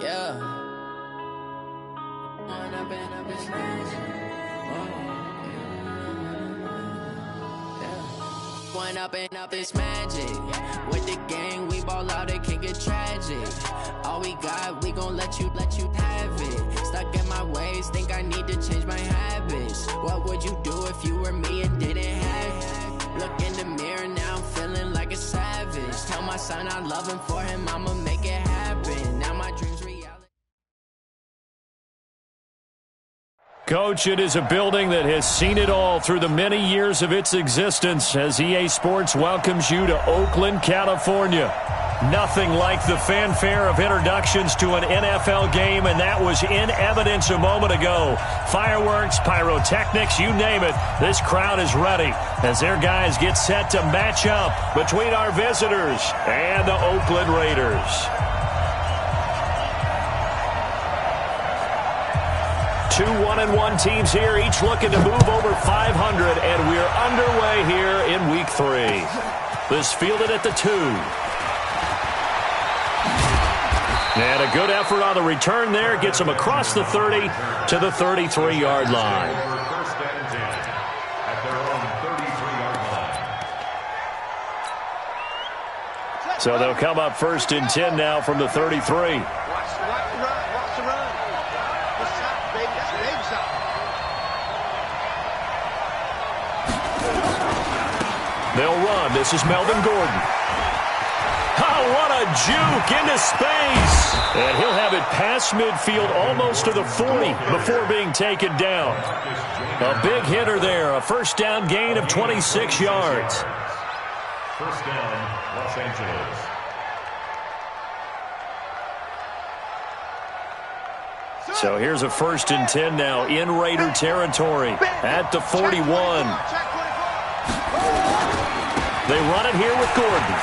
Yeah. One up and up is magic. With the gang, we ball out, it can get tragic. All we got, we gon' let you have it. Stuck in my ways, think I need to change my habits. What would you do if you were me and didn't have it? Look in the mirror, now I'm feeling like a savage. Tell my son I love him, for him I'ma make it happen. Now my dreams reality. Coach, it is a building that has seen it all through the many years of its existence as EA Sports welcomes you to Oakland, California. Nothing like the fanfare of introductions to an NFL game, and that was in evidence a moment ago. Fireworks, pyrotechnics, you name it, this crowd is ready as their guys get set to match up between our visitors and the Oakland Raiders. Two 1-1 teams here, each looking to move over 500, and we're underway here in Week 3. This fielded at the 2. And a good effort on the return there. Gets them across the 30 to the 33-yard line. So they'll come up 1st and 10 now from the 33. They'll run. This is Melvin Gordon. Oh, what a juke into space. And he'll have it past midfield almost to the 40 before being taken down. A big hitter there. A first down gain of 26 yards. First down, Los Angeles. So here's a 1st and 10 now in Raider territory at the 41. They run it here with Gordon.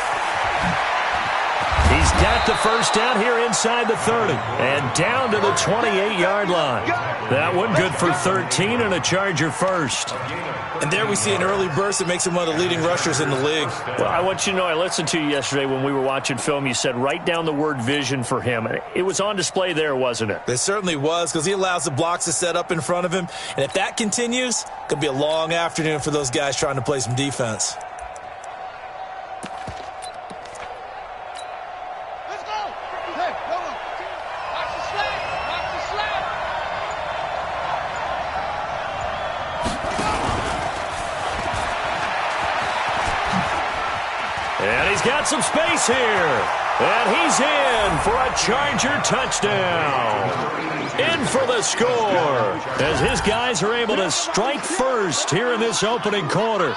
He's got the first down here inside the 30 and down to the 28-yard line. That one good for 13 and a Charger first. And there we see an early burst that makes him one of the leading rushers in the league. Well, I want you to know, I listened to you yesterday when we were watching film. You said write down the word vision for him. It was on display there, wasn't it? It certainly was, because he allows the blocks to set up in front of him. And if that continues, it could be a long afternoon for those guys trying to play some defense. Got some space here, and he's in for a Charger touchdown. In for the score as his guys are able to strike first here in this opening quarter.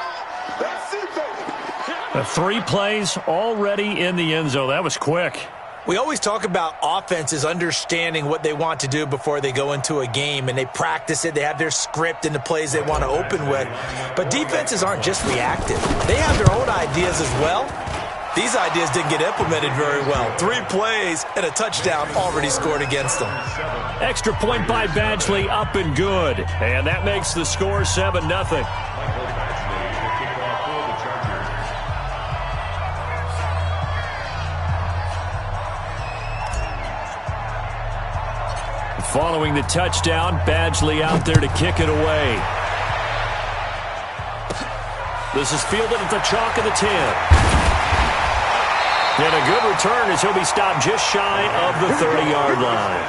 3 plays already in the end zone. That was quick. We always talk about offenses understanding what they want to do before they go into a game, and they practice it. They have their script and the plays they want to open with. But defenses aren't just reactive. They have their own ideas as well. These ideas didn't get implemented very well. 3 plays and a touchdown already scored against them. Extra point by Badgley, up and good. And that makes the score 7-0. Following the touchdown, Badgley out there to kick it away. This is fielded at the chalk of the 10. And a good return as he'll be stopped just shy of the 30-yard line.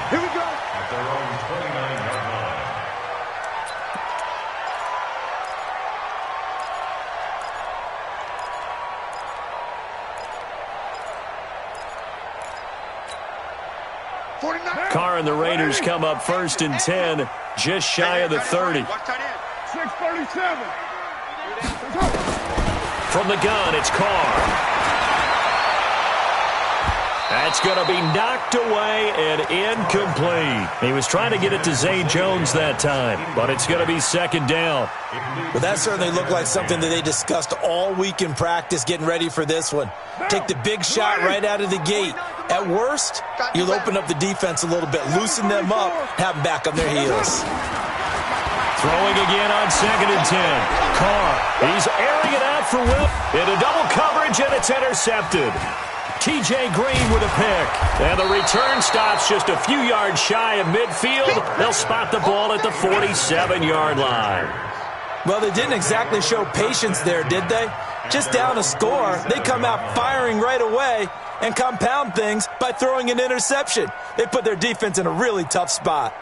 Here we go. At their own 29-yard line. Carr and the Raiders come up 1st and 10, just shy of the 30. 637. From the gun, it's Carr. That's going to be knocked away and incomplete. He was trying to get it to Zay Jones that time, but it's going to be 2nd down. Well, that certainly looked like something that they discussed all week in practice, getting ready for this one. Take the big shot right out of the gate. At worst, you'll open up the defense a little bit, loosen them up, have them back on their heels. Throwing again on 2nd and 10. Carr, he's airing it out for Will. Into double coverage, and it's intercepted. T.J. Green with a pick. And the return stops just a few yards shy of midfield. They'll spot the ball at the 47-yard line. Well, they didn't exactly show patience there, did they? Just down a score, they come out firing right away and compound things by throwing an interception. They put their defense in a really tough spot.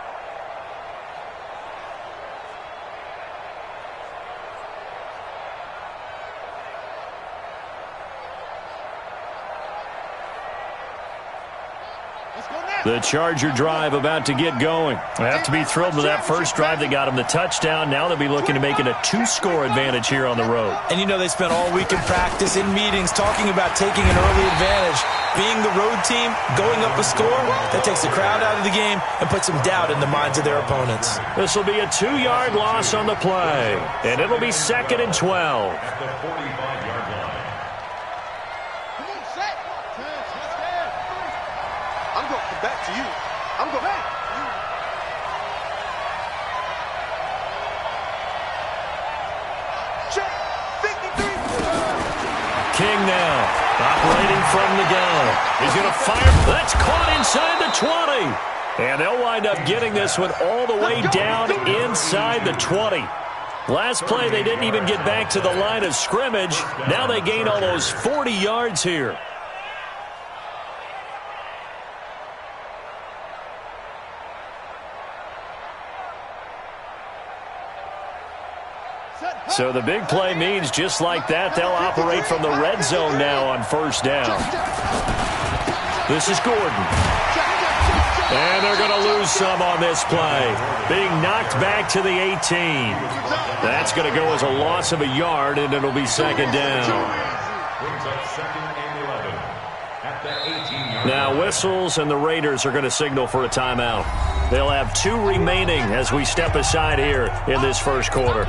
The Charger drive about to get going. They have to be thrilled with that first drive that got them the touchdown. Now they'll be looking to make it a 2-score advantage here on the road. And you know they spent all week in practice, in meetings, talking about taking an early advantage. Being the road team, going up a score, that takes the crowd out of the game and puts some doubt in the minds of their opponents. This will be a 2-yard loss on the play, and it'll be 2nd and 12. At the 45-yard line. I'm going to come back to you. I'm going back. Check. 53. King now, operating from the gun. He's going to fire. That's caught inside the 20. And they'll wind up getting this one all the way down inside the 20. Last play, they didn't even get back to the line of scrimmage. Now they gain almost 40 yards here. So the big play means just like that, they'll operate from the red zone now on first down. This is Gordon. And they're going to lose some on this play. Being knocked back to the 18. That's going to go as a loss of a yard, and it'll be 2nd down. Brings up 2nd and 11 at the 18-yard line. Now whistles, and the Raiders are going to signal for a timeout. They'll have 2 remaining as we step aside here in this first quarter.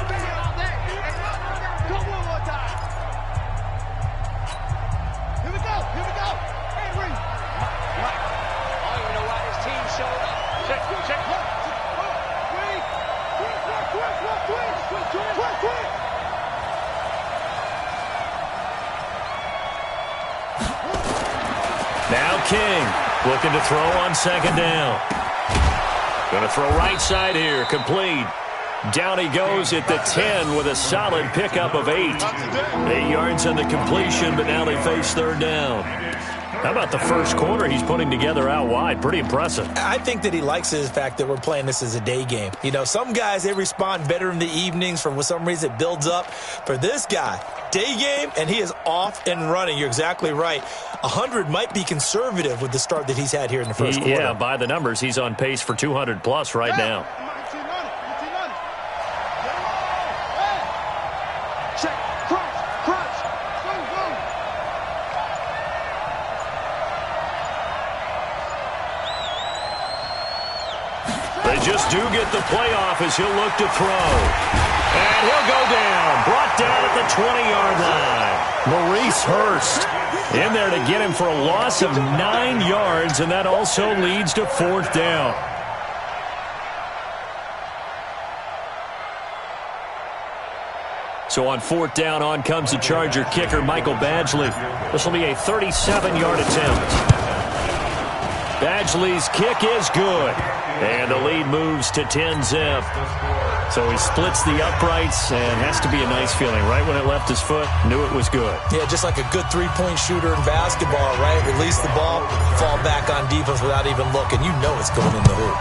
Now King looking to throw on 2nd down. Going to throw right side here, complete. Down he goes at the 10 with a solid pickup of 8. 8 yards on the completion, but now they face 3rd down. How about the first quarter he's putting together out wide? Pretty impressive. I think that he likes the fact that we're playing this as a day game. You know, some guys, they respond better in the evenings. For some reason, it builds up. For this guy, day game, and he is off and running. You're exactly right. 100 might be conservative with the start that he's had here in the first quarter. Yeah, by the numbers, he's on pace for 200-plus right now. They just do get the playoff as he'll look to throw. And he'll go down. Brought down at the 20-yard line. Maurice Hurst in there to get him for a loss of 9 yards, and that also leads to 4th down. So on 4th down, on comes the Charger kicker, Michael Badgley. This will be a 37-yard attempt. Badgley's kick is good. And the lead moves to 10-zip. So he splits the uprights, and has to be a nice feeling. Right when it left his foot, knew it was good. Yeah, just like a good three-point shooter in basketball, right? Release the ball, fall back on defense without even looking. You know it's going in the hoop.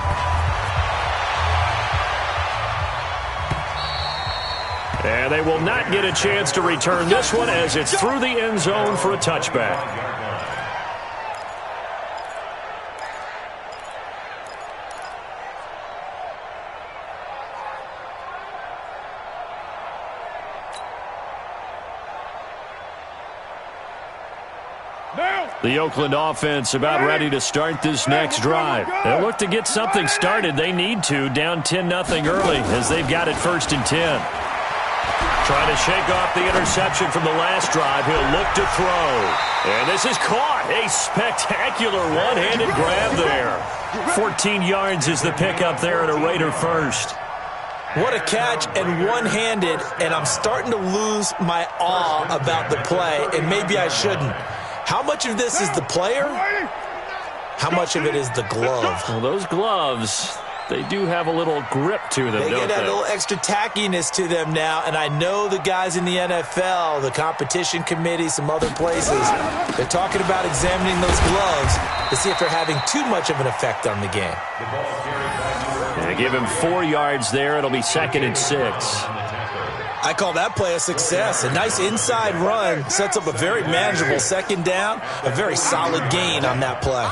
And they will not get a chance to return this one as it's through the end zone for a touchback. The Oakland offense about ready to start this next drive. They'll look to get something started. They need to, down 10-0 early as they've got it 1st and 10. Trying to shake off the interception from the last drive. He'll look to throw. And this is caught. A spectacular one-handed grab there. 14 yards is the pickup there at a Raider first. What a catch, and one-handed, and I'm starting to lose my awe about the play, and maybe I shouldn't. How much of this is the player? How much of it is the glove? Well, those gloves, they do have a little grip to them, They don't get that little extra tackiness to them now, and I know the guys in the NFL, the competition committee, some other places, they're talking about examining those gloves to see if they're having too much of an effect on the game. They give him 4 yards there. It'll be 2nd and 6. I call that play a success. A nice inside run sets up a very manageable 2nd down, a very solid gain on that play.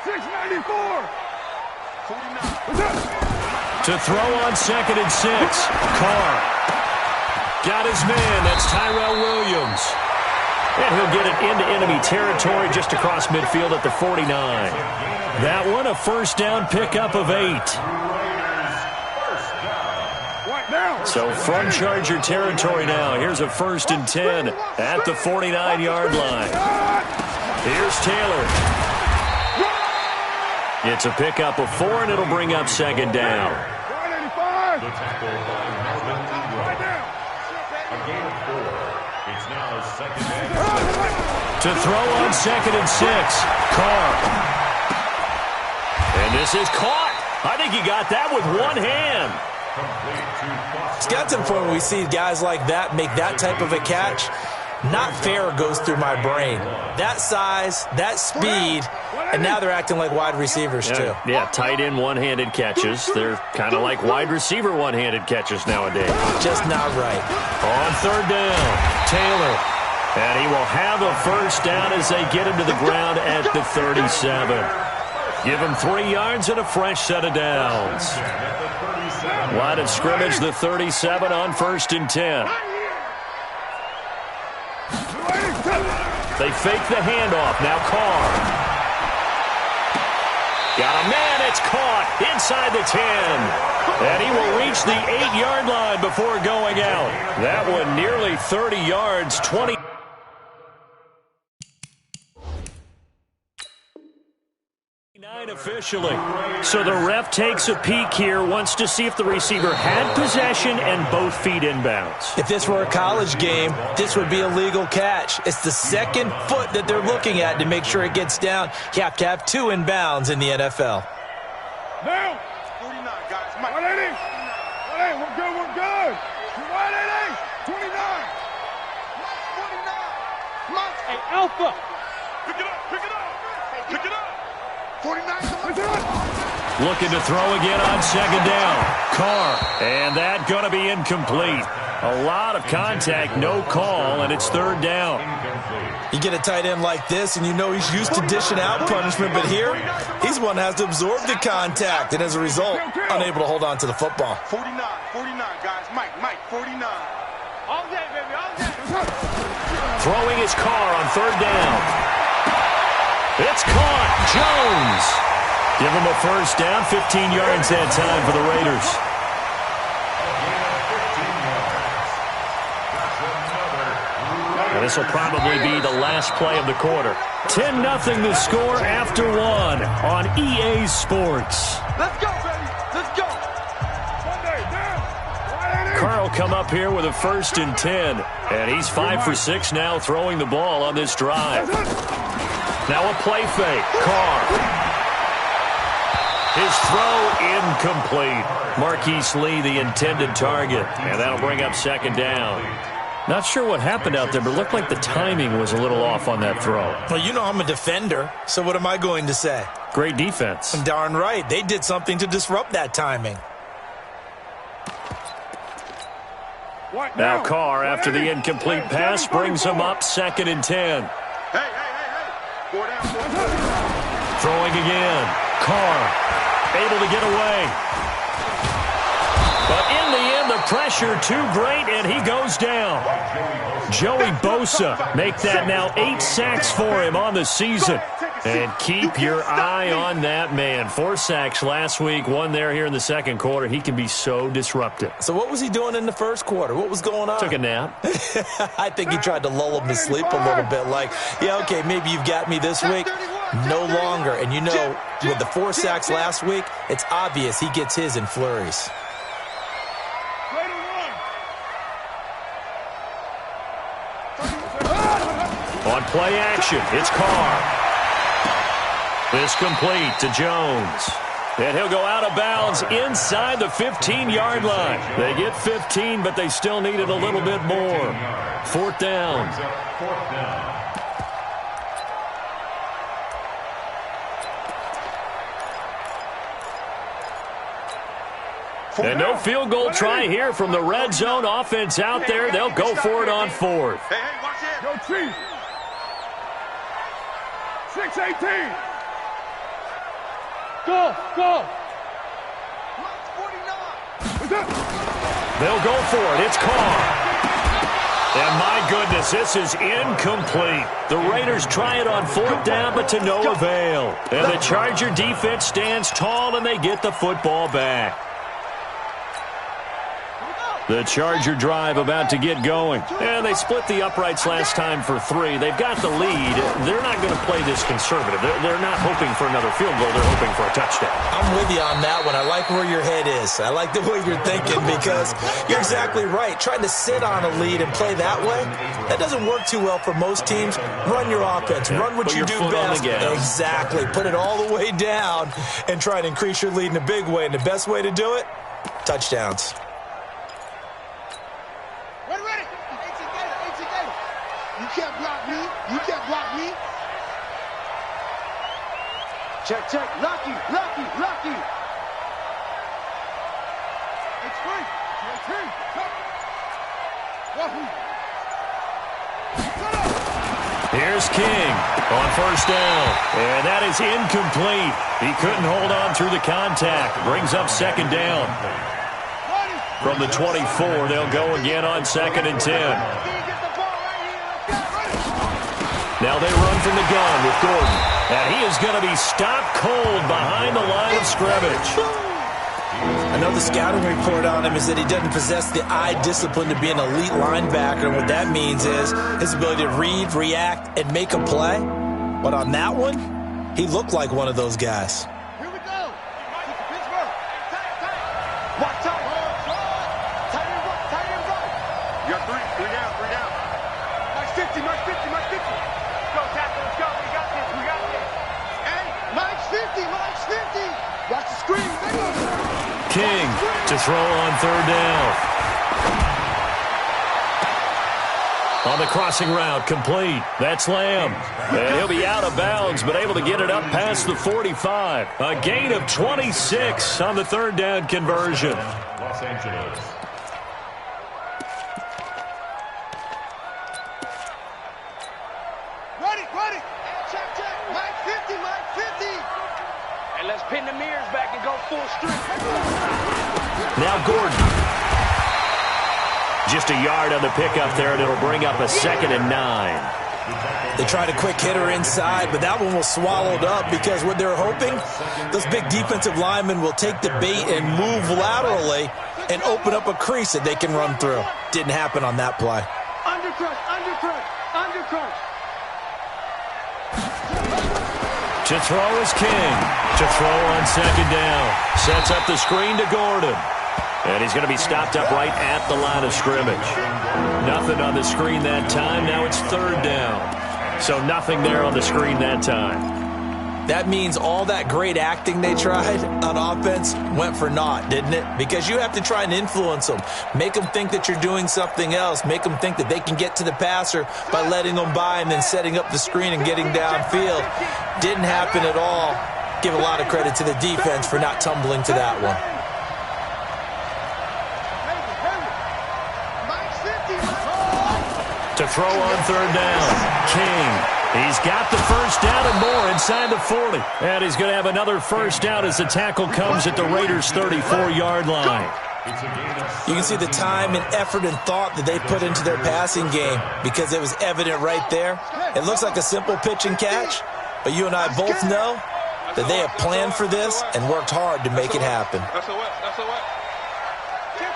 694. To throw on 2nd and 6. Carr got his man. That's Tyrell Williams. And he'll get it into enemy territory just across midfield at the 49. That one, a 1st down pickup of 8. So from Charger territory now, here's a 1st and 10 at the 49-yard line. Here's Taylor. It's a pickup of 4, and it'll bring up 2nd down. The tackle by Melvin Ingram. A gain of 4. It's now 2nd and 6. To throw on 2nd and 6. Carr. And this is caught. I think he got that with one hand. It's got to the point where we see guys like that make that type of a catch. Not fair goes through my brain. That size, that speed, and now they're acting like wide receivers too. Yeah, tight end one-handed catches. They're kind of like wide receiver one-handed catches nowadays. Just not right. On 3rd down, Taylor. And he will have a 1st down as they get him to the ground at the 37. Give him 3 yards and a fresh set of downs. Line of scrimmage, the 37 on 1st and 10. They fake the handoff. Now Carr. Got a man. It's caught inside the 10. And he will reach the 8-yard line before going out. That one nearly 30 yards, 20. Officially. So the ref takes a peek here, wants to see if the receiver had possession and both feet inbounds. If this were a college game, this would be a legal catch. It's the 2nd foot that they're looking at to make sure it gets down. You have to have 2 inbounds in the NFL. Now, 49, guys. 180. 180. We're good. We're good. 180. 29. 29. Hey, Alpha. Pick it up. Pick it up. Pick it up. 49. Looking to throw again on 2nd down. Carr. And that going to be incomplete. A lot of contact, no call, and it's 3rd down. You get a tight end like this, and you know he's used to dishing out punishment, but here, he's one that has to absorb the contact, and as a result, unable to hold on to the football. 49, guys. Mike, 49. All day, baby, all day. Throwing his Carr on 3rd down. It's caught. Jones. Give him a 1st down. 15 yards that time for the Raiders. And this will probably be the last play of the quarter. 10-0 the score after 1 on EA Sports. Let's go, baby. Let's go. Carr will come up here with a 1st and 10. And he's 5 for 6 now throwing the ball on this drive. Now a play fake. Carr. His throw incomplete. Marquise Lee, the intended target. And that'll bring up 2nd down. Not sure what happened out there, but it looked like the timing was a little off on that throw. Well, you know I'm a defender, so what am I going to say? Great defense. Darn right. They did something to disrupt that timing. Now Carr, after the incomplete pass, brings him up 2nd and 10. Hey. 4 down. Throwing again. Carr able to get away. But in the end, the pressure too great, and he goes down. Joey Bosa make that now 8 sacks for him on the season. And keep your eye on that man. 4 sacks last week, 1 there here in the 2nd quarter. He can be so disruptive. So what was he doing in the 1st quarter? What was going on? Took a nap. I think he tried to lull him to sleep a little bit. Like, yeah, okay, maybe you've got me this week. No longer. And you know, with the 4 sacks last week, it's obvious he gets his in flurries. On play action, it's Carr. This complete to Jones. And he'll go out of bounds inside the 15-yard line. They get 15, but they still needed a little bit more. 4th down. And no field goal try here from the red zone offense out there. They'll go for it on 4th. Hey, watch it. Go Chiefs. 6-18. Go. 49. They'll go for it. It's Carr. And my goodness, this is incomplete. The Raiders try it on 4th down, but to no avail. And the Charger defense stands tall, and they get the football back. The Charger drive about to get going. And they split the uprights last time for 3. They've got the lead. They're not going to play this conservative. They're not hoping for another field goal. They're hoping for a touchdown. I'm with you on that one. I like where your head is. I like the way you're thinking because you're exactly right. Trying to sit on a lead and play that way, that doesn't work too well for most teams. Run your offense. Run what you do best. Exactly. Put it all the way down and try to increase your lead in a big way. And the best way to do it, touchdowns. You can't block me. You can't block me. Check. Lucky. It's free. Here's King on 1st down. And that is incomplete. He couldn't hold on through the contact. Brings up 2nd down. From the 24, they'll go again on 2nd and 10. Now they run from the gun with Gordon. And he is going to be stopped cold behind the line of scrimmage. I know the scouting report on him is that he doesn't possess the eye discipline to be an elite linebacker. And what that means is his ability to read, react, and make a play. But on that one, he looked like one of those guys. Here we go. Pittsburgh. Watch time. Tight end run. You got 3 down. March 50. Go, tackle. Let's go. We got this. Hey, March 50. Watch the screen. King to throw on 3rd down. On the crossing route, complete. That's Lamb. And he'll be out of bounds, but able to get it up past the 45. A gain of 26 on the 3rd down conversion. Los Angeles. Ready. Check. March 50. And let's pin the mirrors back and go full strength. Now Gordon. Just a yard on the pickup there, and it'll bring up a 2nd and 9. They tried a quick hitter inside, but that one was swallowed up because what they're hoping, those big defensive linemen will take the bait and move laterally and open up a crease that they can run through. Didn't happen on that play. Undercrush. To throw is King. To throw on 2nd down. Sets up the screen to Gordon. And he's going to be stopped up right at the line of scrimmage. Nothing on the screen that time. Now it's 3rd down. So nothing there on the screen that time. That means all that great acting they tried on offense went for naught, didn't it? Because you have to try and influence them. Make them think that you're doing something else. Make them think that they can get to the passer by letting them by and then setting up the screen and getting downfield. Didn't happen at all. Give a lot of credit to the defense for not tumbling to that one. To throw on 3rd down, King. He's got the 1st down and more inside the 40. And he's going to have another 1st down as the tackle comes at the Raiders' 34-yard line. You can see the time and effort and thought that they put into their passing game because it was evident right there. It looks like a simple pitch and catch, but you and I both know that they have planned for this and worked hard to make it happen. That's a what? Kill.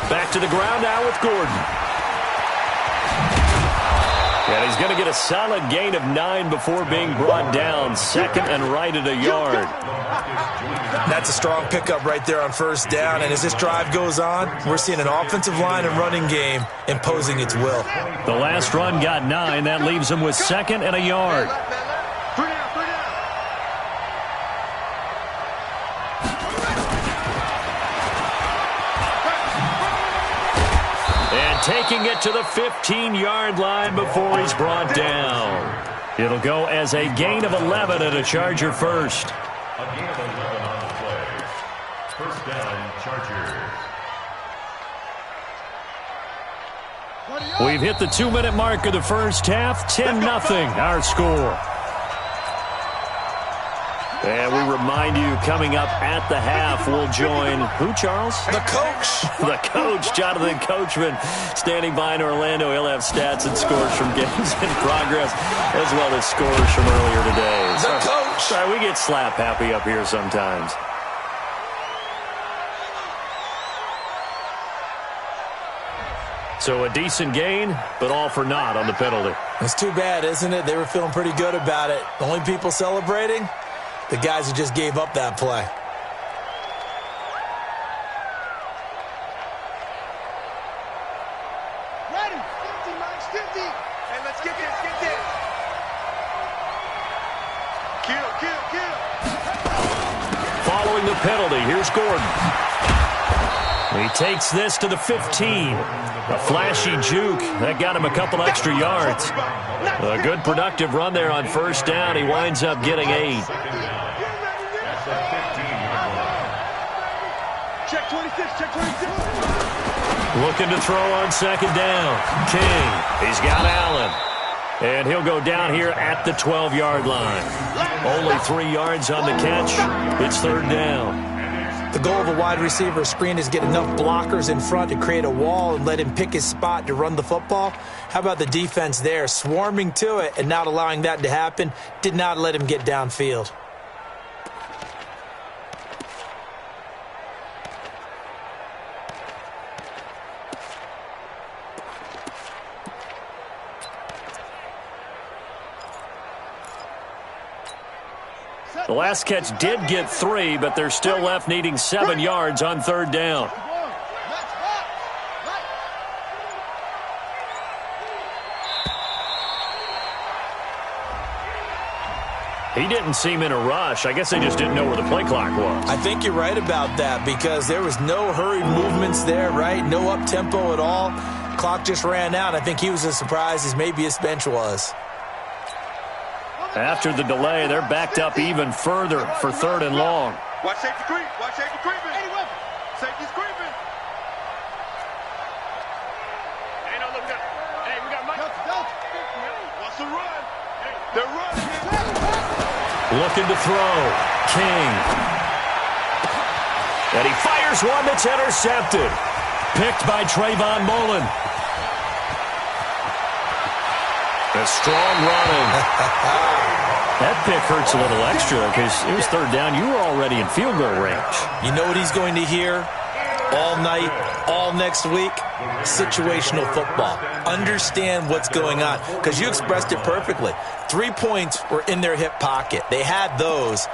Back to the ground now with Gordon. And he's going to get a solid gain of 9 before being brought down. Second and right at a yard. That's a strong pickup right there on first down. And as this drive goes on, we're seeing an offensive line and running game imposing its will. The last run got 9. That leaves him with second and a yard. And taking it to the 15-yard line before he's brought down. It'll go as a gain of 11 and a Charger first. A gain of 11 on the play. First down, Chargers. We've hit the 2-minute mark of the first half. 10-0 our score. And we remind you, coming up at the half, we'll join who, Charles? The coach. The coach, Jonathan Coachman, standing by in Orlando. He'll have stats and scores from games in progress, as well as scores from earlier today. The coach. Sorry, we get slap happy up here sometimes. So a decent gain, but all for naught on the penalty. It's too bad, isn't it? They were feeling pretty good about it. The only people celebrating, the guys who just gave up that play. Ready, 50, Max, 50. Hey, let's get this, get this. Kill. Following the penalty, here's Gordon. He takes this to the 15. A flashy juke. That got him a couple extra yards. A good productive run there on first down. He winds up getting 8. Check 26, check 26. Looking to throw on second down. King. He's got Allen. And he'll go down here at the 12-yard line. Only 3 yards on the catch. It's third down. The goal of a wide receiver screen is get enough blockers in front to create a wall and let him pick his spot to run the football. How about the defense there, swarming to it and not allowing that to happen? Did not let him get downfield. The last catch did get 3, but they're still left needing 7 yards on third down. He didn't seem in a rush. I guess they just didn't know where the play clock was. I think you're right about that because there was no hurried movements there, right? No up-tempo at all. Clock just ran out. I think he was as surprised as maybe his bench was. After the delay, they're backed up even further for third and long. Watch safety creep. Watch safety creeping. Safety's creeping. Hey, no, look at that. Hey, we got Mike. What's the run? They're running. Looking to throw. King. And he fires one that's intercepted. Picked by Trayvon Mullen. A strong running. That pick hurts a little extra because it was third down. You were already in field goal range. You know what he's going to hear all night, all next week? Situational football. Understand what's going on because you expressed it perfectly. 3 points were in their hip pocket. They had those.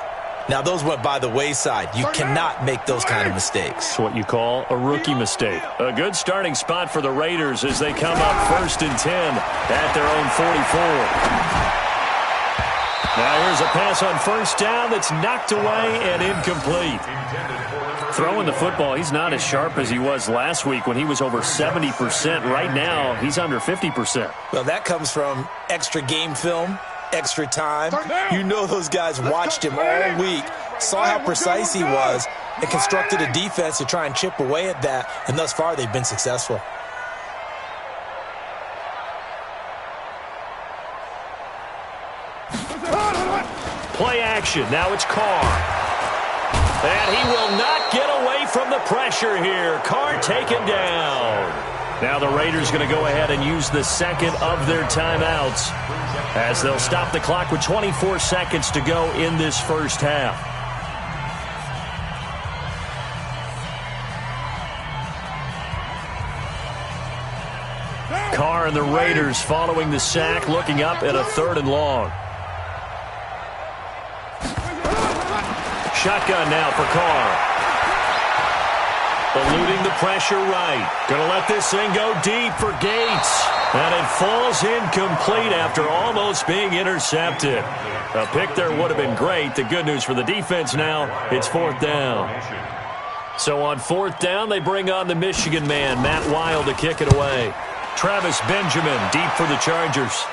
Now, those went by the wayside. You cannot make those kind of mistakes. It's what you call a rookie mistake. A good starting spot for the Raiders as they come up 1st and 10 at their own 44. Now here's a pass on first down that's knocked away and incomplete. Throwing the football, he's not as sharp as he was last week when he was over 70%. Right now, he's under 50%. Well, that comes from extra game film, extra time. You know those guys watched him all week, saw how precise he was, and constructed a defense to try and chip away at that, and thus far they've been successful. Play action. Now it's Carr. And he will not get away from the pressure here. Carr taken down. Now the Raiders going to go ahead and use the second of their timeouts as they'll stop the clock with 24 seconds to go in this first half. Carr Carr and the Raiders following the sack, looking up at a 3rd and long. Shotgun now for Carr. Eluding the pressure right. Going to let this thing go deep for Gates. And it falls incomplete after almost being intercepted. A pick there would have been great. The good news for the defense now, it's 4th down. So on 4th down, they bring on the Michigan man, Matt Wild, to kick it away. Travis Benjamin deep for the Chargers.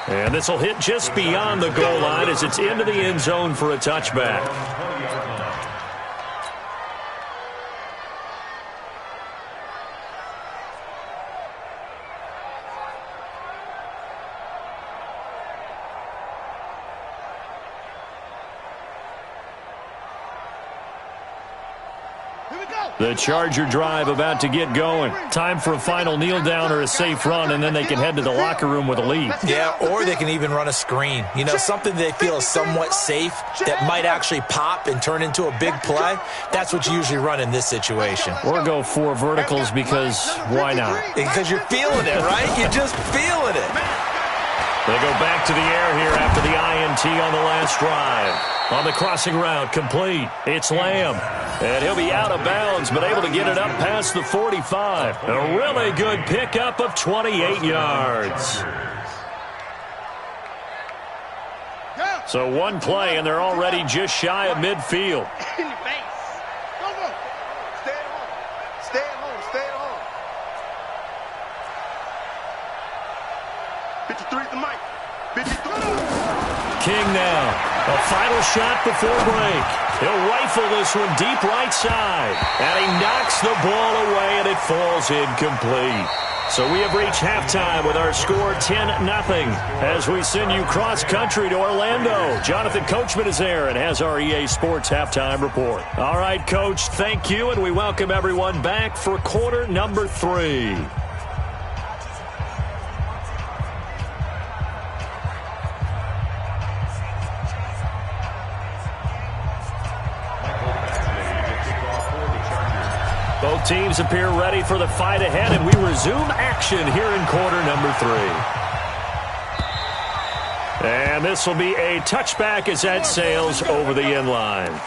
And this will hit just beyond the goal line as it's into the end zone for a touchback. The Charger drive about to get going. Time for a final kneel down or a safe run, and then they can head to the locker room with a lead. Yeah, or they can even run a screen. You know, something they feel is somewhat safe that might actually pop and turn into a big play. That's what you usually run in this situation. Or go 4 verticals because why not? Because you're feeling it, right? You're just feeling it. They go back to the air here after the INT on the last drive. On the crossing route, complete. It's Lamb. And he'll be out of bounds, but able to get it up past the 45. A really good pickup of 28 yards. So one play, and they're already just shy of midfield. In your face. Go. Stay at home. Stay at home. Stay at home. 53 is the mic. 53. King now. A final shot before break. He'll rifle this one deep right side. And he knocks the ball away, and it falls incomplete. So we have reached halftime with our score 10-0 as we send you cross-country to Orlando. Jonathan Coachman is there and has our EA Sports halftime report. All right, Coach, thank you, and we welcome everyone back for quarter number 3. Both teams appear ready for the fight ahead, and we resume action here in quarter number 3. And this will be a touchback as that sails over the end line.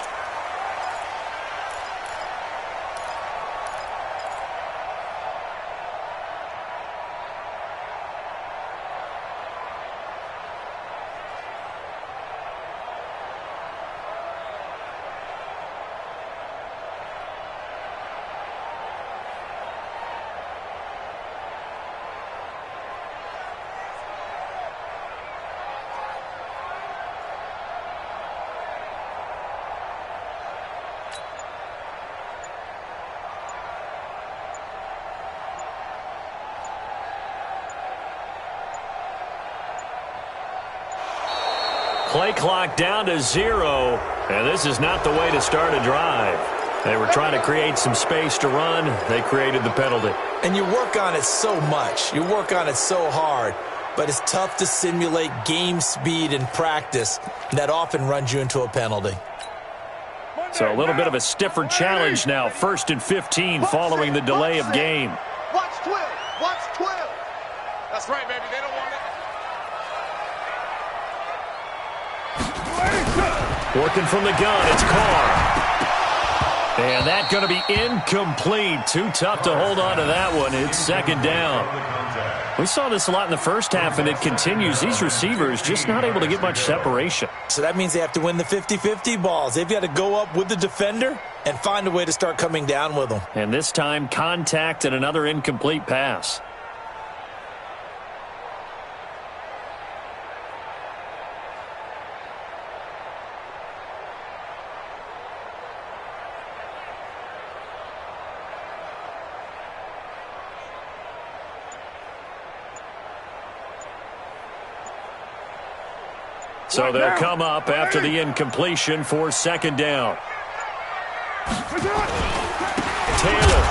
Play clock down to 0, and this is not the way to start a drive. They were trying to create some space to run. They created the penalty. And you work on it so much. You work on it so hard. But it's tough to simulate game speed in practice. That often runs you into a penalty. So a little bit of a stiffer challenge now. 1st and 15 following the delay of game. Watch 12. Watch 12. That's right, baby. They don't want it. Working from the gun, it's Carr. And that's going to be incomplete. Too tough to hold on to that one. It's 2nd down. We saw this a lot in the first half, and it continues. These receivers just not able to get much separation. So that means they have to win the 50-50 balls. They've got to go up with the defender and find a way to start coming down with them. And this time, contact and another incomplete pass. So they'll come up after the incompletion for 2nd down. Taylor.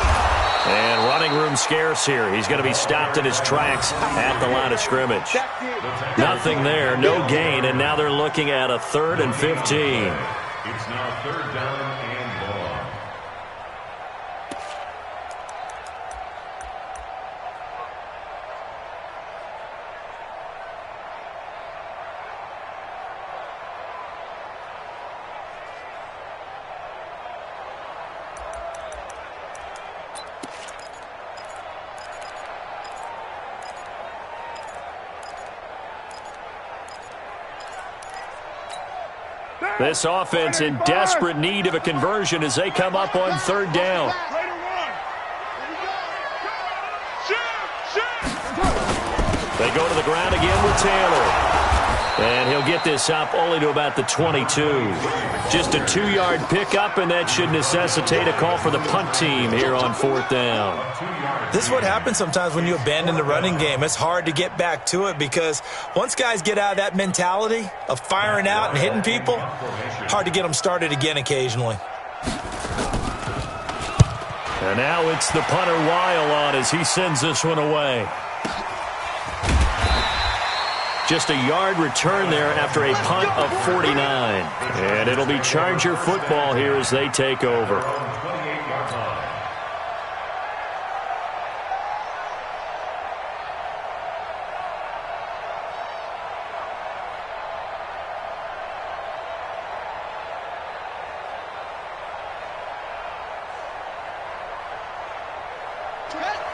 And running room scarce here. He's going to be stopped in his tracks at the line of scrimmage. Nothing there, no gain, and now they're looking at a 3rd and 15. It's now 3rd down and long. This offense in desperate need of a conversion as they come up on third down. They go to the ground again with Taylor. And he'll get this up only to about the 22. Just a 2-yard pickup, and that should necessitate a call for the punt team here on fourth down. This is what happens sometimes when you abandon the running game. It's hard to get back to it because once guys get out of that mentality of firing out and hitting people, hard to get them started again occasionally. And now it's the punter Weil on as he sends this one away. Just a yard return there after a punt of 49. And it'll be Charger football here as they take over.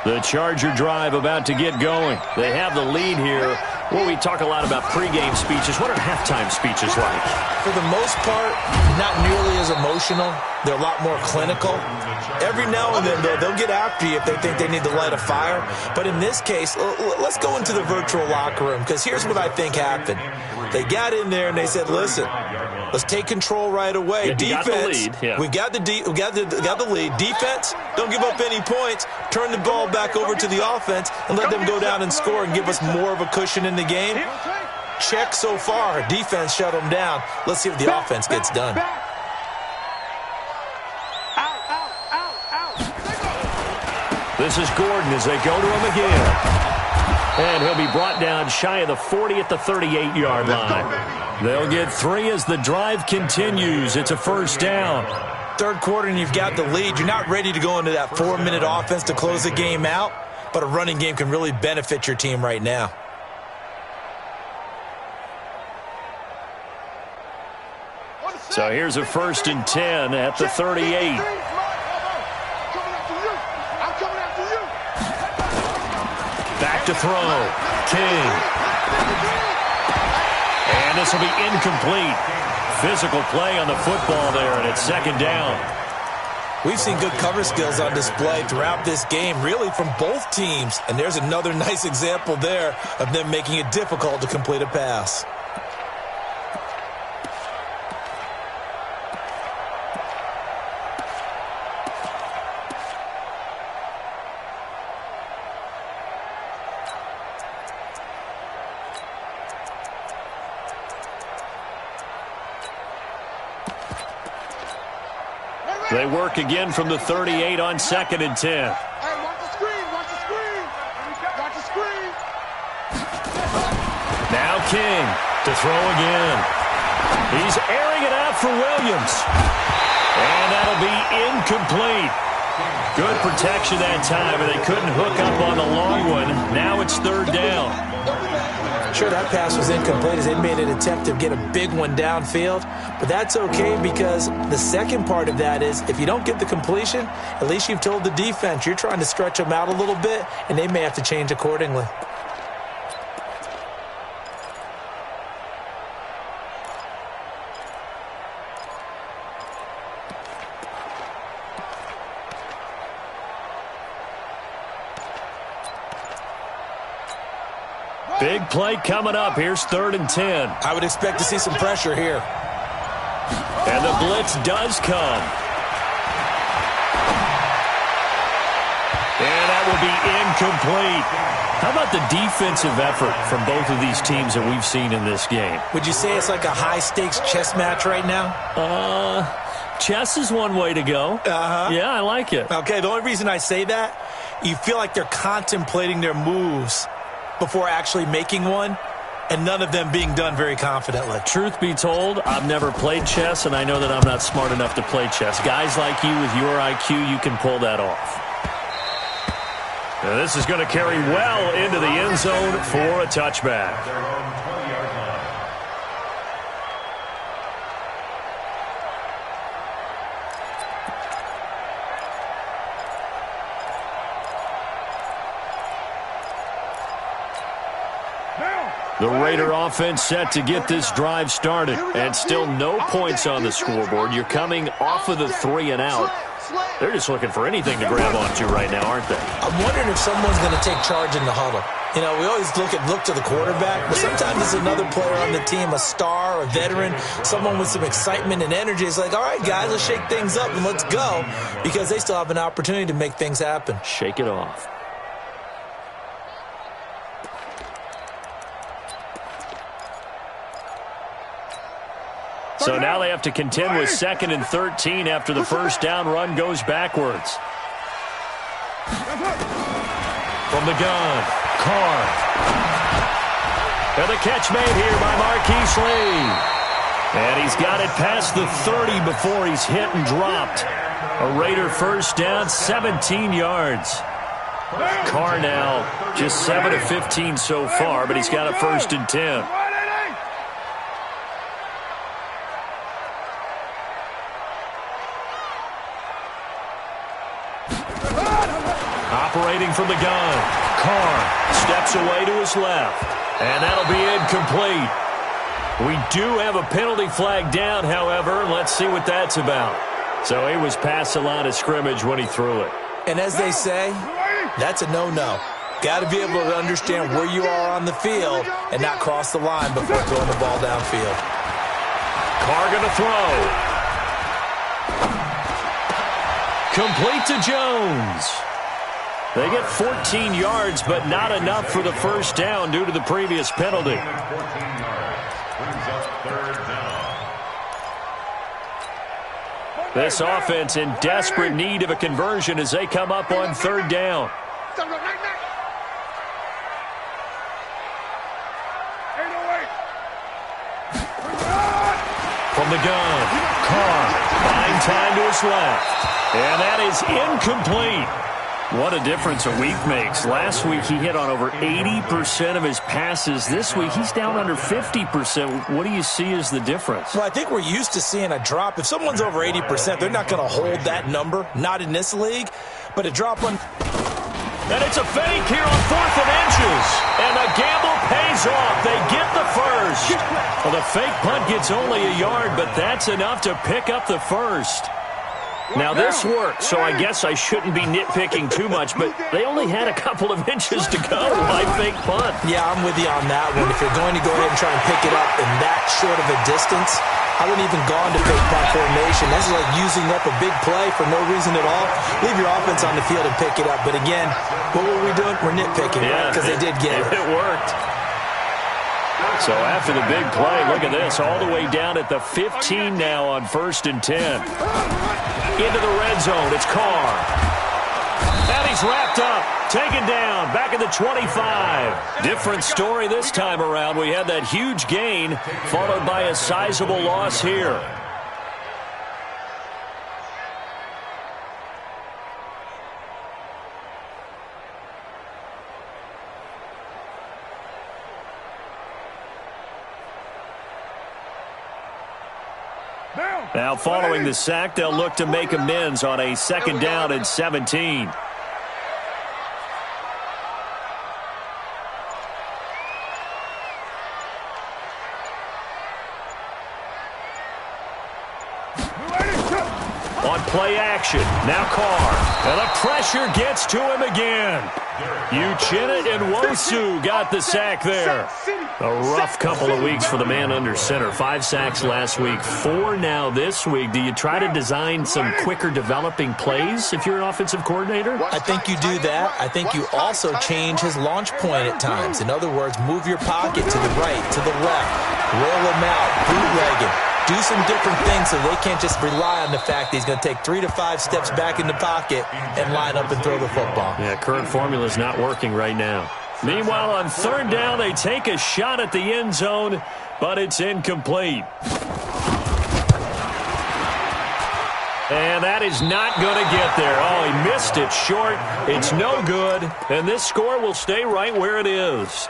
The Charger drive about to get going. They have the lead here. Well, we talk a lot about pregame speeches. What are halftime speeches like? For the most part, not nearly as emotional. They're a lot more clinical. Every now and then, they'll get after you if they think they need to light a fire. But in this case, let's go into the virtual locker room because here's what I think happened. They got in there and they said, listen, let's take control right away. Yeah, Defense, we got the lead. Defense, don't give up any points. Turn the ball back over to the offense and let them go down and score and give us more of a cushion in the game. Check so far. Defense shut them down. Let's see if the offense gets done. This is Gordon as they go to him again. And he'll be brought down shy of the 40 at the 38-yard line. They'll get 3 as the drive continues. It's a first down. Third quarter and you've got the lead. You're not ready to go into that 4-minute offense to close the game out, but a running game can really benefit your team right now. So here's a 1st and 10 at the 38. Back to throw. King. And this will be incomplete. Physical play on the football there, and it's 2nd down. We've seen good cover skills on display throughout this game, really from both teams. And there's another nice example there of them making it difficult to complete a pass. They work again from the 38 on 2nd and 10. Hey, watch the screen, watch the screen. Watch the screen. Now King to throw again. He's airing it out for Williams. And that'll be incomplete. Good protection that time, and they couldn't hook up on the long one. Now it's 3rd down. Sure, that pass was incomplete as they made an attempt to get a big one downfield, but that's okay because the second part of that is if you don't get the completion, at least you've told the defense you're trying to stretch them out a little bit, and they may have to change accordingly. Big play coming up. Here's 3rd and 10. I would expect to see some pressure here. And the blitz does come. And that will be incomplete. How about the defensive effort from both of these teams that we've seen in this game? Would you say it's like a high-stakes chess match right now? Chess is one way to go. Yeah, I like it. Okay, the only reason I say that, you feel like they're contemplating their moves before actually making one, and none of them being done very confidently. Truth be told, I've never played chess, and I know that I'm not smart enough to play chess. Guys like you with your IQ, you can pull that off. Now this is going to carry well into the end zone for a touchback. The Raider offense set to get this drive started. And still no points on the scoreboard. You're coming off of the 3 and out. They're just looking for anything to grab onto right now, aren't they? I'm wondering if someone's going to take charge in the huddle. You know, we always look to the quarterback, but sometimes it's another player on the team, a star, a veteran, someone with some excitement and energy. It's like, all right, guys, let's shake things up and let's go, because they still have an opportunity to make things happen. Shake it off. So now they have to contend with 2nd and 13 after the first down run goes backwards. From the gun, Carr. And the catch made here by Marquise Lee. And he's got it past the 30 before he's hit and dropped. A Raider first down, 17 yards. Carr now just 7 of 15 so far, but he's got a 1st and 10. Operating from the gun, Carr steps away to his left, and that'll be incomplete. We do have a penalty flag down, however. Let's see what that's about. So he was past the line of scrimmage when he threw it. And as they say, that's a no-no. Got to be able to understand where you are on the field and not cross the line before throwing the ball downfield. Carr going to throw. Complete to Jones. They get 14 yards, but not enough for the first down due to the previous penalty. 14 yards. Brings up 3rd down. This offense in desperate need of a conversion as they come up on 3rd down. From the gun, Carr buying time to his left. And that is incomplete. What a difference a week makes. Last week he hit on over 80% of his passes. This week he's down under 50%. What do you see as the difference? Well, I think we're used to seeing a drop. If someone's over 80%, they're not going to hold that number. Not in this league. But a drop on... And it's a fake here on 4th and inches. And the gamble pays off. They get the first. Well, the fake punt gets only a yard, but that's enough to pick up the first. Now, this worked, so I guess I shouldn't be nitpicking too much, but they only had a couple of inches to go. Why fake punt? Yeah, I'm with you on that one. If you're going to go ahead and try and pick it up in that short of a distance, I wouldn't even go into fake punt formation. This is like using up a big play for no reason at all. Leave your offense on the field and pick it up. But again, what were we doing? We're nitpicking, right? Because they did get it. It worked. So after the big play, look at this, all the way down at the 15 now on 1st and 10. Into the red zone, it's Carr. And he's wrapped up, taken down, back at the 25. Different story this time around. We had that huge gain, followed by a sizable loss here. Now, following the sack, they'll look to make amends on a 2nd down and 17. On play action, now Carr. And the pressure gets to him again. Uchenna and Nwosu got the sack there. A rough couple of weeks for the man under center. 5 sacks last week, 4 now this week. Do you try to design some quicker developing plays if you're an offensive coordinator? I think you do that. I think you also change his launch point at times. In other words, move your pocket to the right, to the left, roll him out, bootleg him. Do some different things so they can't just rely on the fact that he's going to take 3 to 5 steps back in the pocket and line up and throw the football. Yeah, current formula is not working right now. Meanwhile, on 3rd down, they take a shot at the end zone, but it's incomplete. And that is not going to get there. Oh, he missed it short. It's no good, and this score will stay right where it is.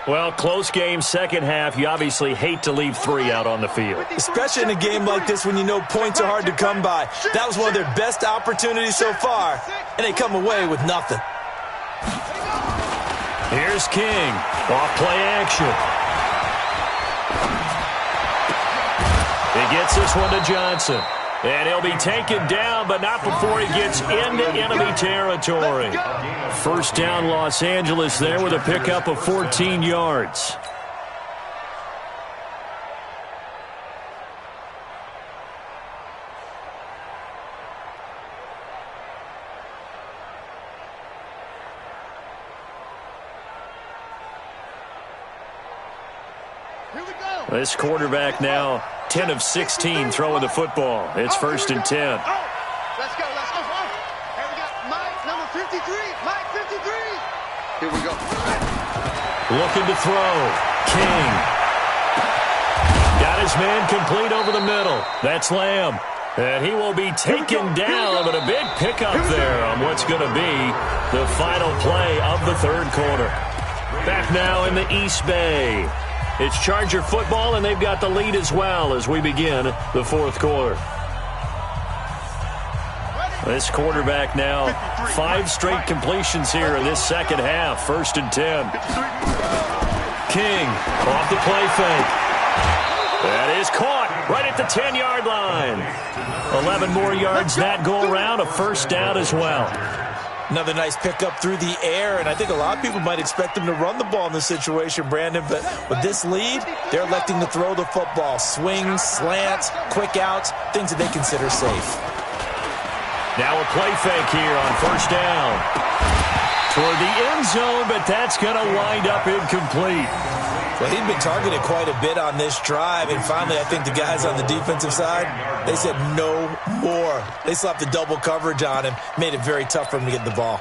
Well, close game, second half. You obviously hate to leave 3 out on the field. Especially in a game like this when you know points are hard to come by. That was one of their best opportunities so far, and they come away with nothing. Here's King. Off play action. gets this one to Johnson. And he'll be taken down, but not before he gets into enemy territory. First down, Los Angeles there with a pickup of 14 yards. This quarterback now 10 of 16 throwing the football. It's 1st and 10. Let's go, let's go. And we got Mike, number 53. Mike, 53. Here we go. Looking to throw. King. Got his man complete over the middle. That's Lamb. And he will be taken down, but a big pickup there on what's going to be the final play of the third quarter. Back now in the East Bay. It's Charger football, and they've got the lead as well as we begin the fourth quarter. This quarterback now 5 straight completions here in this second half. 1st and 10. King off the play fake. That is caught right at the 10-yard line. 11 more yards that go around, a first down as well. Another nice pickup through the air, and I think a lot of people might expect them to run the ball in this situation, Brandon, but with this lead, they're electing to throw the football. Swings, slants, quick outs, things that they consider safe. Now a play fake here on first down. Toward the end zone, but that's going to wind up incomplete. Well, he'd been targeted quite a bit on this drive, and finally I think the guys on the defensive side, they said no more. They slapped the double coverage on him, made it very tough for him to get the ball.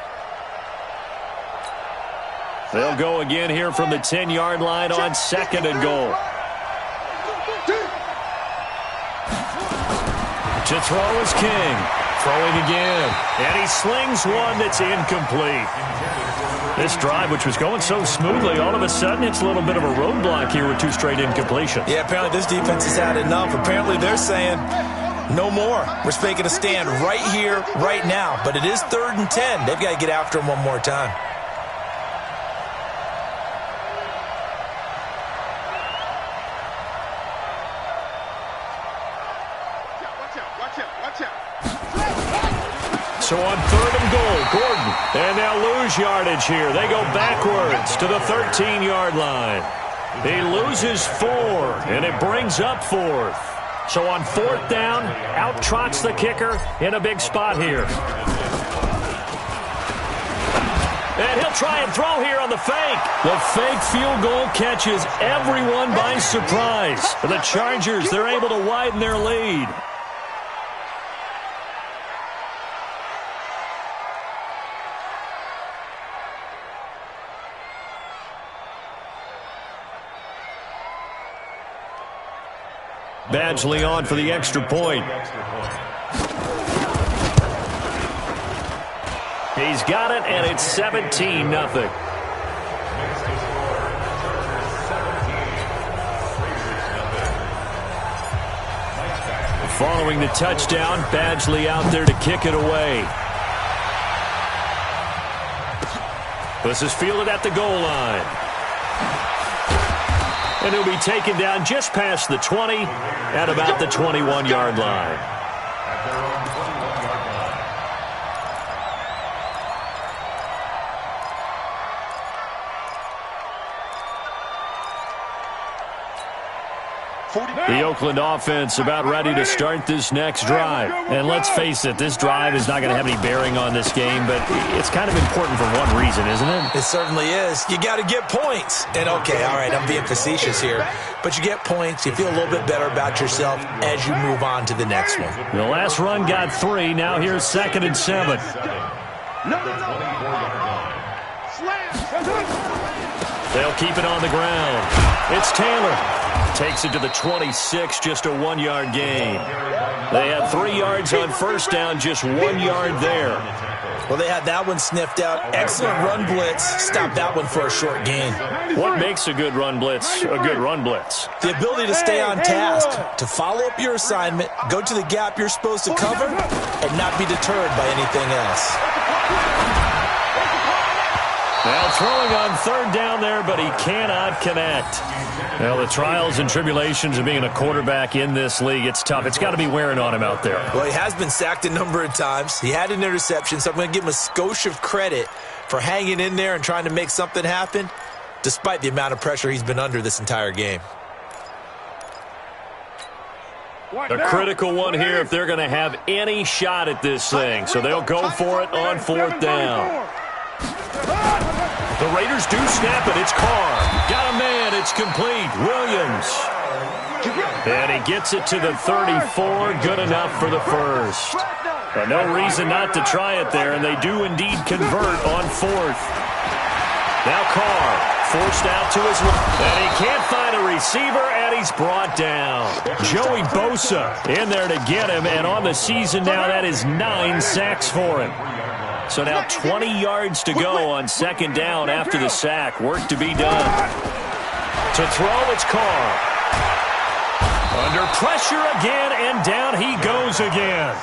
They'll go again here from the 10-yard line on 2nd and goal. To throw is King. Throwing again. And he slings one that's incomplete. This drive, which was going so smoothly, all of a sudden it's a little bit of a roadblock here with 2 straight incompletions. Yeah, apparently this defense has had enough. Apparently they're saying no more. We're making a stand right here, right now. But it is 3rd and 10. They've got to get after him one more time. So on 3rd and goal, Gordon. And they'll lose yardage here. They go backwards to the 13-yard line. He loses 4, and it brings up 4th. So on 4th down, out trots the kicker in a big spot here. And he'll try and throw here on the fake. The fake field goal catches everyone by surprise. For the Chargers, they're able to widen their lead. Badgley on for the extra point. He's got it, and it's 17-0. Following the touchdown, Badgley out there to kick it away. This is fielded at the goal line. And he'll be taken down just past the 20 at about the 21-yard line. The Oakland offense about ready to start this next drive. And let's face it, this drive is not going to have any bearing on this game, but it's kind of important for one reason, isn't it? It certainly is. You got to get points. And okay, all right, I'm being facetious here, but you get points, you feel a little bit better about yourself as you move on to the next one. The last run got 3. Now here's 2nd and 7. They'll keep it on the ground. It's Taylor. Takes it to the 26, just a 1-yard gain. They had 3 yards on first down, just 1 yard there. Well, they had that one sniffed out. Excellent run blitz. Stopped that one for a short gain. What makes a good run blitz a good run blitz? The ability to stay on task, to follow up your assignment, go to the gap you're supposed to cover, and not be deterred by anything else. Now throwing on third down there, but he cannot connect. Well, the trials and tribulations of being a quarterback in this league, it's tough. It's got to be wearing on him out there. Well, he has been sacked a number of times. He had an interception, so I'm going to give him a skosh of credit for hanging in there and trying to make something happen, despite the amount of pressure he's been under this entire game. A critical one here if they're going to have any shot at this thing. So they'll go for it on fourth down. The Raiders do snap it. It's Carr. Got a man. It's complete. Williams. And he gets it to the 34. Good enough for the first. But no reason not to try it there, and they do indeed convert on fourth. Now Carr forced out to his left. And he can't find a receiver, and he's brought down. Joey Bosa in there to get him, and on the season now, that is 9 sacks for him. So now 20 yards to go on second down after the sack. Work to be done. To throw, it's Carr. Under pressure again, and down he goes again.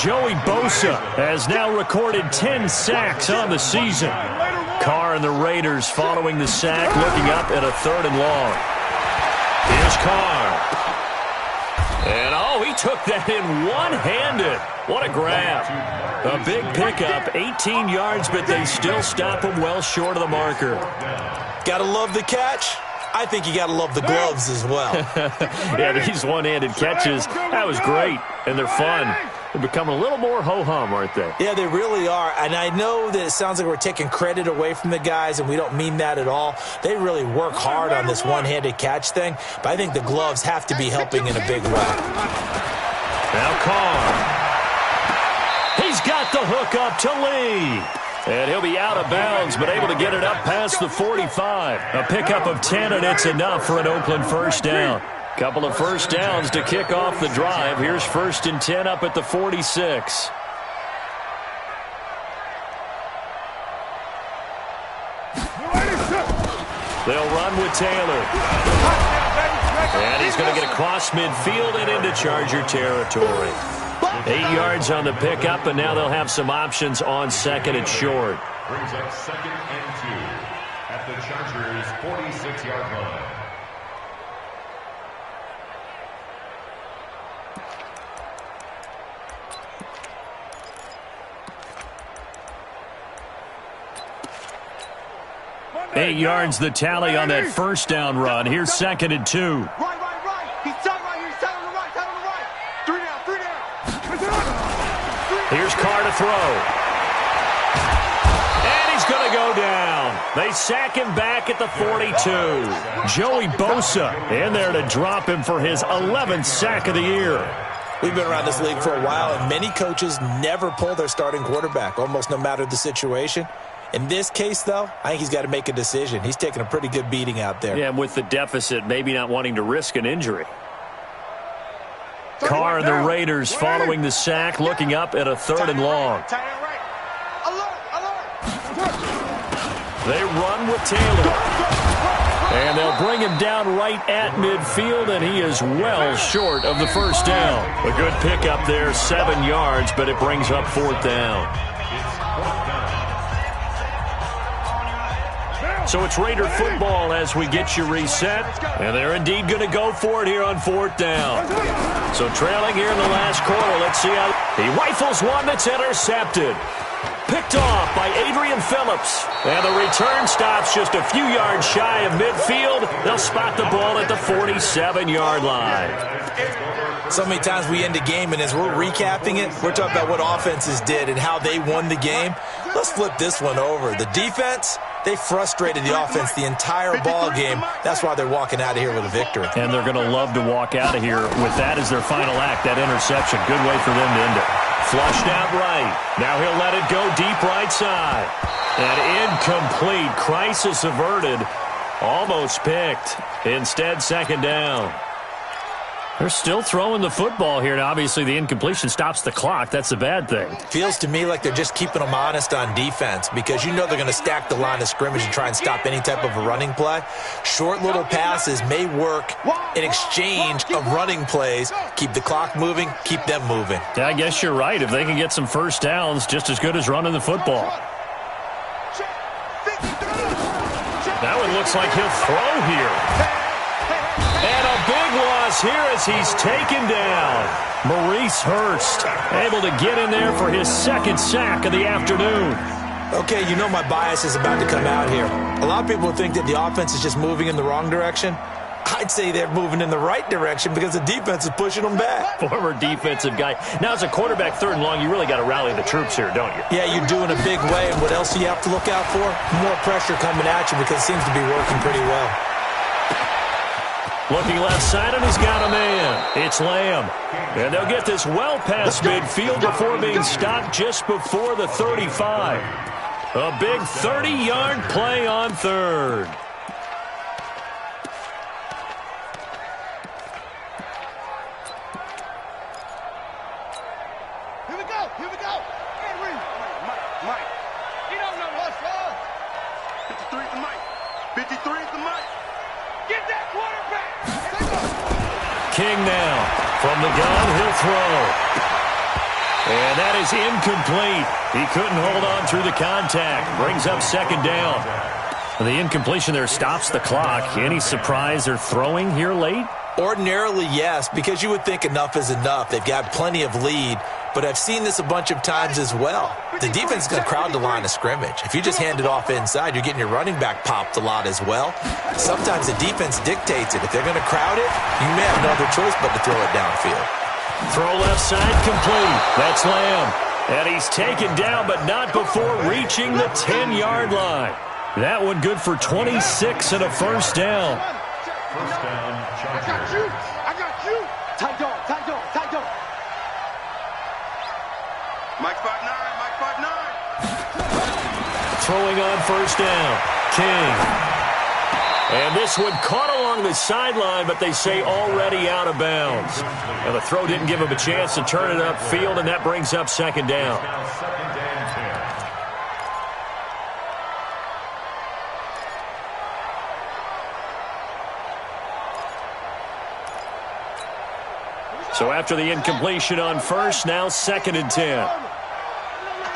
Joey Bosa has now recorded 10 sacks on the season. Carr and the Raiders following the sack, looking up at a 3rd and long. Here's Carr. And, oh, he took that in one-handed. What a grab. A big pickup, 18 yards, but they still stop him well short of the marker. Gotta love the catch. I think you gotta love the gloves as well. Yeah, these one-handed catches, that was great, and they're fun. They're becoming a little more ho-hum, aren't they? Yeah, they really are. And I know that it sounds like we're taking credit away from the guys, and we don't mean that at all. They really work hard on this one-handed catch thing, but I think the gloves have to be helping in a big way. Now Carr. He's got the hook up to Lee. And he'll be out of bounds, but able to get it up past the 45. A pickup of 10, and it's enough for an Oakland first down. Couple of first downs to kick off the drive. Here's 1st and 10 up at the 46. They'll run with Taylor. And he's going to get across midfield and into Charger territory. 8 yards on the pickup, and now they'll have some options on 2nd and short. Brings up 2nd and 2 at the Chargers' 46-yard line. Eight yards the tally on that first down run. Here's 2nd and 2. Right. He's tight right here. He's tight on the right. Tight on the right. 3 down. Here's Carr to throw. And he's going to go down. They sack him back at the 42. Joey Bosa in there to drop him for his 11th sack of the year. We've been around this league for a while, and many coaches never pull their starting quarterback, almost no matter the situation. In this case, though, I think he's got to make a decision. He's taking a pretty good beating out there. Yeah, with the deficit, maybe not wanting to risk an injury. Carr and the Raiders following the sack, looking up at a 3rd and long. They run with Taylor. And they'll bring him down right at midfield, and he is well short of the first down. A good pickup there, 7 yards, but it brings up 4th down. So it's Raider football as we get you reset. And they're indeed going to go for it here on 4th down. So trailing here in the last quarter. Let's see how he rifles one that's intercepted. Picked off by Adrian Phillips. And the return stops just a few yards shy of midfield. They'll spot the ball at the 47-yard line. So many times we end a game, and as we're recapping it, we're talking about what offenses did and how they won the game. Let's flip this one over. The defense, they frustrated the offense the entire ball game. That's why they're walking out of here with a victory. And they're going to love to walk out of here with that as their final act, that interception. Good way for them to end it. Flushed out right. Now he'll let it go deep right side. And incomplete. Crisis averted. Almost picked. Instead, 2nd down. They're still throwing the football here. Now, obviously, the incompletion stops the clock. That's a bad thing. Feels to me like they're just keeping them honest on defense because you know they're going to stack the line of scrimmage and try and stop any type of a running play. Short little passes may work in exchange of running plays. Keep the clock moving, keep them moving. Yeah, I guess you're right. If they can get some first downs, just as good as running the football. looks like he'll throw here. And a big loss here as he's taken down. Maurice Hurst able to get in there for his second sack of the afternoon. Okay, you know my bias is about to come out here. A lot of people think that the offense is just moving in the wrong direction. I'd say they're moving in the right direction because the defense is pushing them back. Former defensive guy. Now, as a quarterback, 3rd and long, you really got to rally the troops here, don't you? Yeah, you do in a big way. And what else do you have to look out for? More pressure coming at you because it seems to be working pretty well. Looking left side, and he's got a man. It's Lamb. And they'll get this well past midfield before being stopped just before the 35. A big 30-yard play on 3rd. Here we go. Here we go. Mike. You don't know what's wrong. 53 is the Mike. 53 is the Mike. Get that quarterback. King now. From the gun, he'll throw. And that is incomplete. He couldn't hold on through the contact. Brings up 2nd down. The incompletion there stops the clock. Any surprise they're throwing here late? Ordinarily, yes, because you would think enough is enough. They've got plenty of lead, but I've seen this a bunch of times as well. The defense is going to crowd the line of scrimmage. If you just hand it off inside, you're getting your running back popped a lot as well. Sometimes the defense dictates it. If they're going to crowd it, you may have no other choice but to throw it downfield. Throw left side complete. That's Lamb. And he's taken down, but not before reaching the 10-yard line. That one good for 26 and a 1st down. First down, Chargers. I got you. Tight dog. Mike 5'9", Mike 5'9". Throwing on 1st down. King. And this one caught along the sideline, but they say already out of bounds. And the throw didn't give him a chance to turn it upfield, and that brings up 2nd down. Now 2nd and 10. So after the incompletion on 1st, now 2nd and 10. I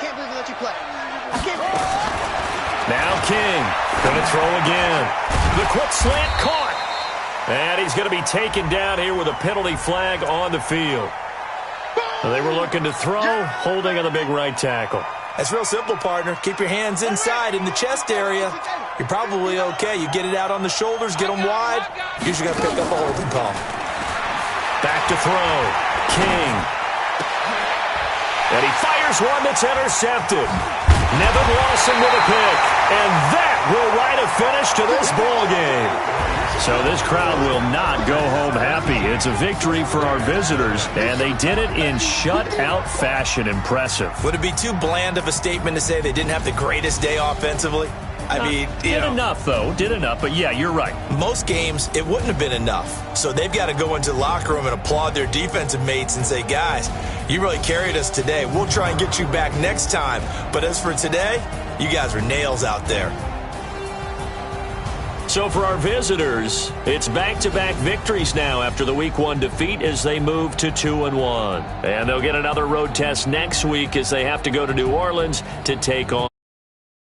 can't believe they let you play. I can't. Now King. Going to throw again. The quick slant caught. And he's going to be taken down here with a penalty flag on the field. They were looking to throw, holding on the big right tackle. That's real simple, partner. Keep your hands inside in the chest area. You're probably okay. You get it out on the shoulders, get them wide. Usually got to pick up a holding call. Back to throw. King. And he fires one that's intercepted. Nevin Lawson with a pick. And that will write a finish to this ball game. So this crowd will not go home happy. It's a victory for our visitors, and they did it in shutout fashion. Impressive. Would it be too bland of a statement to say they didn't have the greatest day offensively? I mean, did enough, though. Did enough, but yeah, you're right. Most games, it wouldn't have been enough. So they've got to go into the locker room and applaud their defensive mates and say, guys, you really carried us today. We'll try and get you back next time. But as for today, you guys are nails out there. So for our visitors, it's back-to-back victories now after the Week 1 defeat as they move to 2-1. And they'll get another road test next week as they have to go to New Orleans to take on